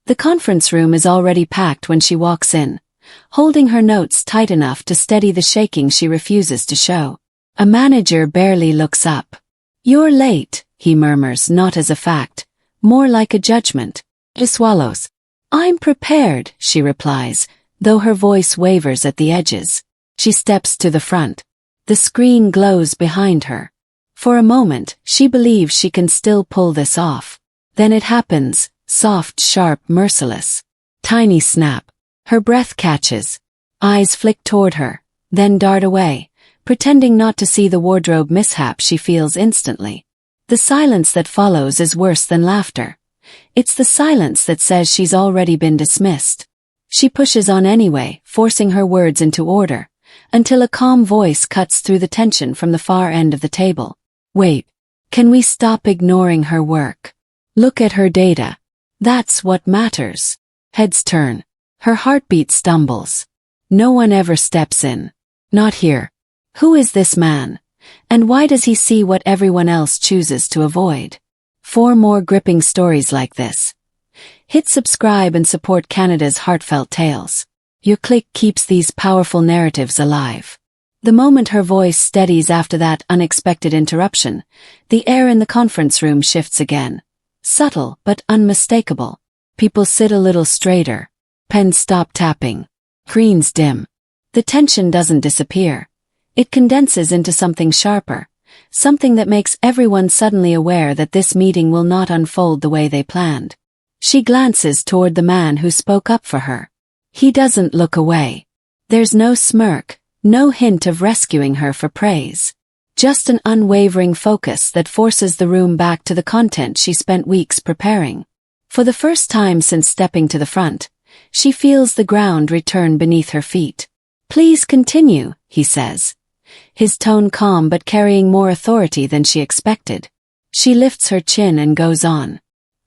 The conference room is already packed when she walks in, holding her notes tight enough to steady the shaking she refuses to show. A manager barely looks up. "You're late," he murmurs, not as a fact, more like a judgment. She swallows. "I'm prepared," she replies, though her voice wavers at the edges. She steps to the front. The screen glows behind her. For a moment, she believes she can still pull this off. Then it happens, soft, sharp, merciless. Tiny snap. Her breath catches. Eyes flick toward her, then dart away, pretending not to see the wardrobe mishap she feels instantly. The silence that follows is worse than laughter. It's the silence that says she's already been dismissed. She pushes on anyway, forcing her words into order, until a calm voice cuts through the tension from the far end of the table. "Wait. Can we stop ignoring her work? Look at her data. That's what matters." Heads turn. Her heartbeat stumbles. No one ever steps in. Not here. Who is this man? And why does he see what everyone else chooses to avoid? 4 more gripping stories like this. Hit subscribe and support Canada's Heartfelt Tales. Your click keeps these powerful narratives alive. The moment her voice steadies after that unexpected interruption, the air in the conference room shifts again. Subtle but unmistakable. People sit a little straighter. Pens stop tapping. Screens dim. The tension doesn't disappear. It condenses into something sharper, something that makes everyone suddenly aware that this meeting will not unfold the way they planned. She glances toward the man who spoke up for her. He doesn't look away. There's no smirk, no hint of rescuing her for praise. Just an unwavering focus that forces the room back to the content she spent weeks preparing. For the first time since stepping to the front, she feels the ground return beneath her feet. "Please continue," he says. His tone calm but carrying more authority than she expected. She lifts her chin and goes on.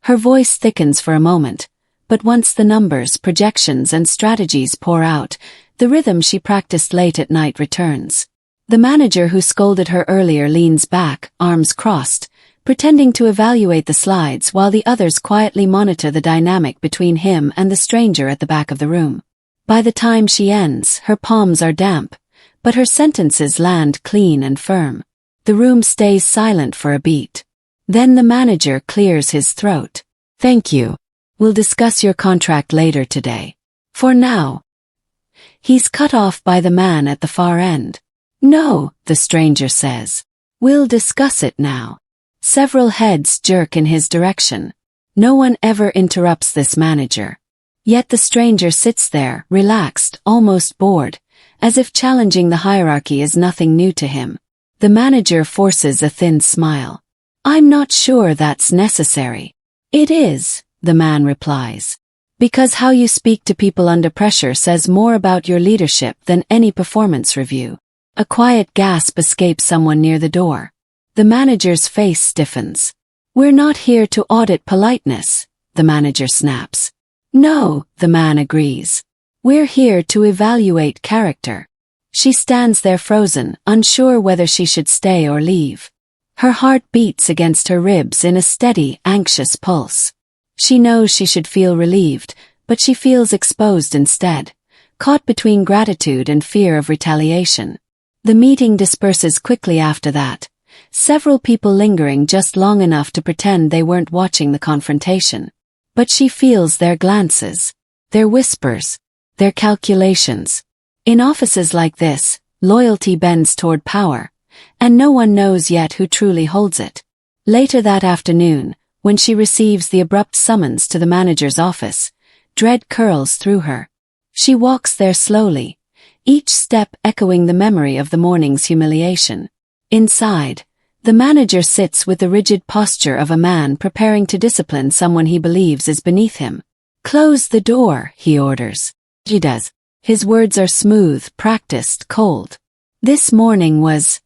Her voice thickens for a moment, but once the numbers, projections, and strategies pour out, the rhythm she practiced late at night returns. The manager who scolded her earlier leans back, arms crossed, pretending to evaluate the slides while the others quietly monitor the dynamic between him and the stranger at the back of the room. By the time she ends, her palms are damp, but her sentences land clean and firm. The room stays silent for a beat. Then the manager clears his throat. "Thank you. We'll discuss your contract later today. For now." He's cut off by the man at the far end. "No," the stranger says. "We'll discuss it now." Several heads jerk in his direction. No one ever interrupts this manager. Yet the stranger sits there, relaxed, almost bored, as if challenging the hierarchy is nothing new to him. The manager forces a thin smile. "I'm not sure that's necessary." "It is," the man replies. "Because how you speak to people under pressure says more about your leadership than any performance review." A quiet gasp escapes someone near the door. The manager's face stiffens. "We're not here to audit politeness," the manager snaps. "No," the man agrees. "We're here to evaluate character." She stands there frozen, unsure whether she should stay or leave. Her heart beats against her ribs in a steady, anxious pulse. She knows she should feel relieved, but she feels exposed instead, caught between gratitude and fear of retaliation. The meeting disperses quickly after that, several people lingering just long enough to pretend they weren't watching the confrontation. But she feels their glances, their whispers, their calculations. In offices like this, loyalty bends toward power, and no one knows yet who truly holds it. Later that afternoon, when she receives the abrupt summons to the manager's office, dread curls through her. She walks there slowly, each step echoing the memory of the morning's humiliation. Inside, the manager sits with the rigid posture of a man preparing to discipline someone he believes is beneath him. "Close the door," he orders. She does. His words are smooth, practiced, cold. "This morning was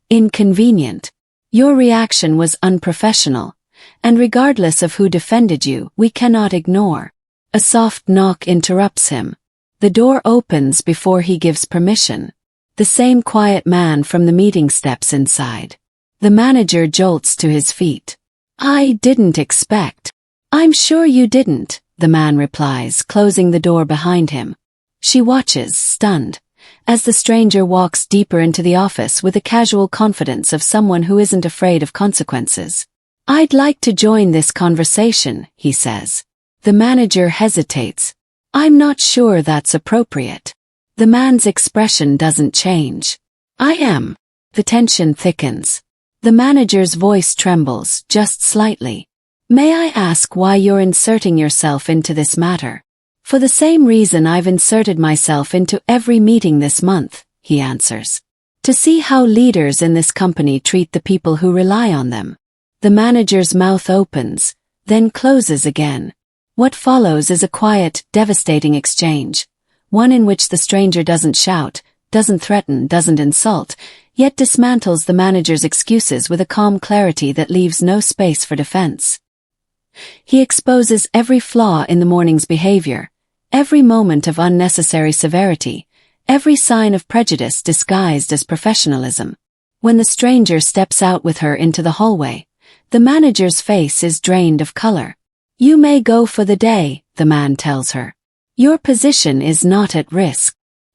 inconvenient. Your reaction was unprofessional, and regardless of who defended you, we cannot ignore." A soft knock interrupts him. The door opens before he gives permission. The same quiet man from the meeting steps inside. The manager jolts to his feet. "I didn't expect." "I'm sure you didn't," the man replies, closing the door behind him. She watches, stunned, as the stranger walks deeper into the office with the casual confidence of someone who isn't afraid of consequences. "I'd like to join this conversation," he says. The manager hesitates. "I'm not sure that's appropriate." The man's expression doesn't change. "I am." The tension thickens. The manager's voice trembles, just slightly. "May I ask why you're inserting yourself into this matter?" "For the same reason I've inserted myself into every meeting this month," he answers. "To see how leaders in this company treat the people who rely on them." The manager's mouth opens, then closes again. What follows is a quiet, devastating exchange, one in which the stranger doesn't shout, doesn't threaten, doesn't insult, yet dismantles the manager's excuses with a calm clarity that leaves no space for defense. He exposes every flaw in the morning's behavior, every moment of unnecessary severity, every sign of prejudice disguised as professionalism. When the stranger steps out with her into the hallway, the manager's face is drained of color. "You may go for the day," the man tells her. "Your position is not at risk."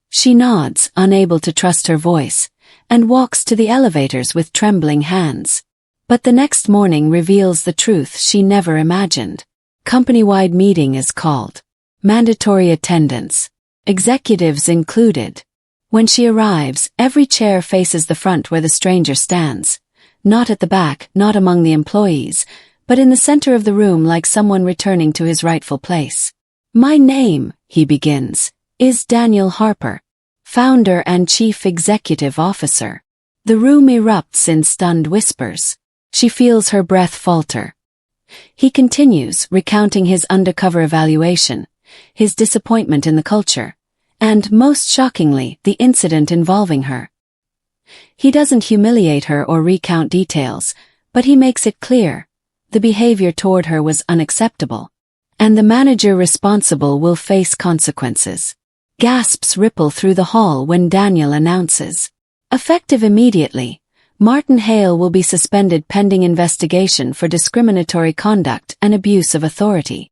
She nods, unable to trust her voice, and walks to the elevators with trembling hands. But the next morning reveals the truth she never imagined. Company-wide meeting is called. Mandatory attendance. Executives included. When she arrives, every chair faces the front where the stranger stands. Not at the back, not among the employees, but in the center of the room like someone returning to his rightful place. "My name," he begins, "is Daniel Harper, founder and chief executive officer." The room erupts in stunned whispers. She feels her breath falter. He continues, recounting his undercover evaluation, his disappointment in the culture, and, most shockingly, the incident involving her. He doesn't humiliate her or recount details, but he makes it clear. The behavior toward her was unacceptable, and the manager responsible will face consequences. Gasps ripple through the hall when Daniel announces, effective immediately, Martin Hale will be suspended pending investigation for discriminatory conduct and abuse of authority.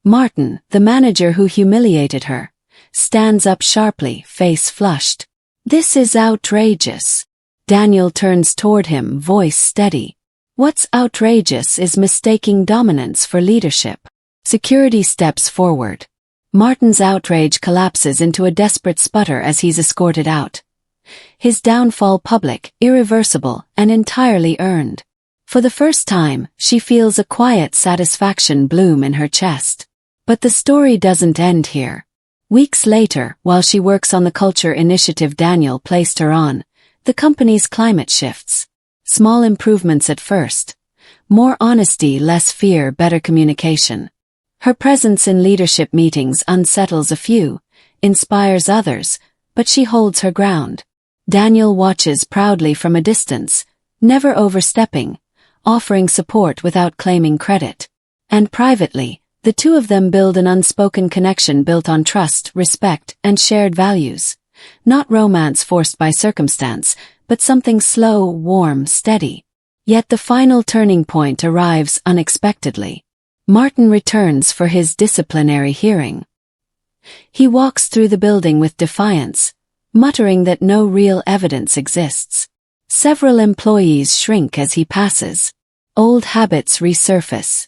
Martin, the manager who humiliated her, stands up sharply, face flushed. "This is outrageous." Daniel turns toward him, voice steady. "What's outrageous is mistaking dominance for leadership." Security steps forward. Martin's outrage collapses into a desperate sputter as he's escorted out. His downfall public, irreversible, and entirely earned. For the first time, she feels a quiet satisfaction bloom in her chest. But the story doesn't end here. Weeks later, while she works on the culture initiative Daniel placed her on, the company's climate shifts. Small improvements at first. More honesty, less fear, better communication. Her presence in leadership meetings unsettles a few, inspires others, but she holds her ground. Daniel watches proudly from a distance, never overstepping, offering support without claiming credit. And privately, the two of them build an unspoken connection built on trust, respect, and shared values. Not romance forced by circumstance, but something slow, warm, steady. Yet the final turning point arrives unexpectedly. Martin returns for his disciplinary hearing. He walks through the building with defiance, muttering that no real evidence exists. Several employees shrink as he passes. Old habits resurface.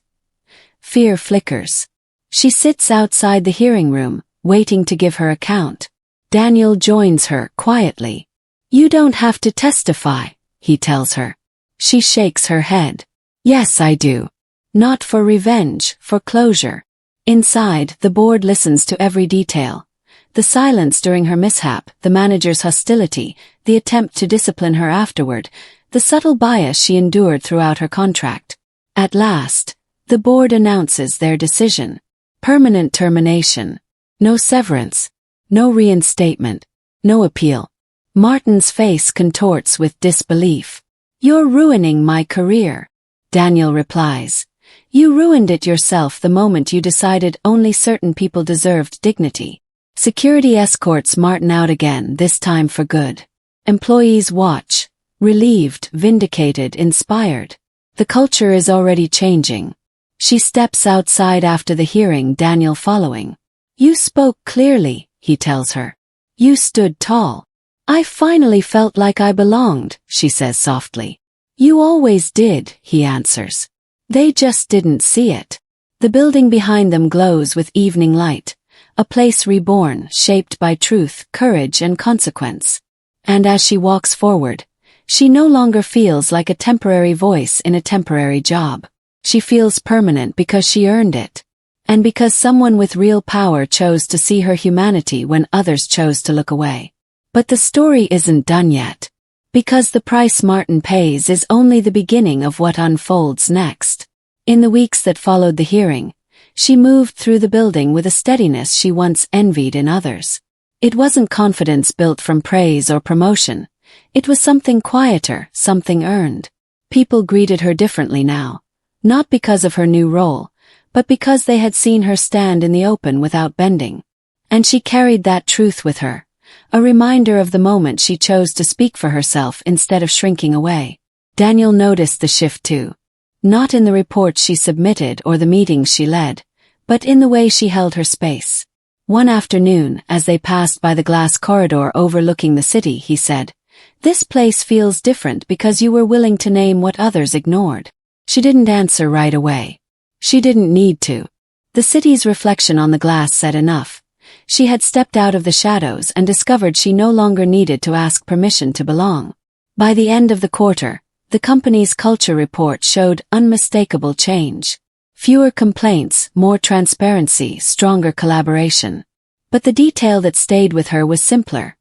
Fear flickers. She sits outside the hearing room, waiting to give her account. Daniel joins her quietly. "You don't have to testify," he tells her. She shakes her head. "Yes, I do. Not for revenge, for closure." Inside, the board listens to every detail. The silence during her mishap, the manager's hostility, the attempt to discipline her afterward, the subtle bias she endured throughout her contract. At last, the board announces their decision. Permanent termination. No severance. No reinstatement. No appeal. Martin's face contorts with disbelief. "You're ruining my career," Daniel replies. "You ruined it yourself the moment you decided only certain people deserved dignity." Security escorts Martin out again, this time for good. Employees watch, relieved, vindicated, inspired. The culture is already changing. She steps outside after the hearing, Daniel following. You spoke clearly, he tells her. You stood tall. I finally felt like I belonged, she says softly. You always did, he answers. They just didn't see it. The building behind them glows with evening light, a place reborn, shaped by truth, courage, and consequence. And as she walks forward, she no longer feels like a temporary voice in a temporary job. She feels permanent because she earned it. And because someone with real power chose to see her humanity when others chose to look away. But the story isn't done yet. Because the price Martin pays is only the beginning of what unfolds next. In the weeks that followed the hearing, she moved through the building with a steadiness she once envied in others. It wasn't confidence built from praise or promotion. It was something quieter, something earned. People greeted her differently now. Not because of her new role, but because they had seen her stand in the open without bending. And she carried that truth with her, a reminder of the moment she chose to speak for herself instead of shrinking away. Daniel noticed the shift too. Not in the reports she submitted or the meetings she led, but in the way she held her space. One afternoon, as they passed by the glass corridor overlooking the city, he said, "This place feels different because you were willing to name what others ignored." She didn't answer right away. She didn't need to. The city's reflection on the glass said enough. She had stepped out of the shadows and discovered she no longer needed to ask permission to belong. By the end of the quarter, the company's culture report showed unmistakable change. Fewer complaints, more transparency, stronger collaboration. But the detail that stayed with her was simpler.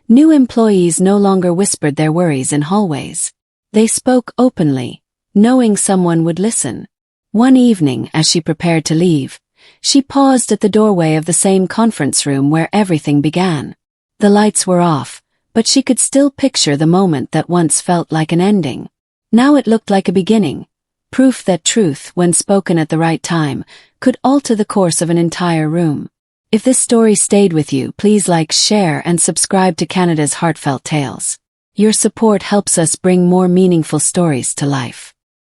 New employees no longer whispered their worries in hallways. They spoke openly, knowing someone would listen. One evening, as she prepared to leave, she paused at the doorway of the same conference room where everything began. The lights were off, but she could still picture the moment that once felt like an ending. Now it looked like a beginning, proof that truth, when spoken at the right time, could alter the course of an entire room. If this story stayed with you, please like, share, and subscribe to Canada's Heartfelt Tales. Your support helps us bring more meaningful stories to life.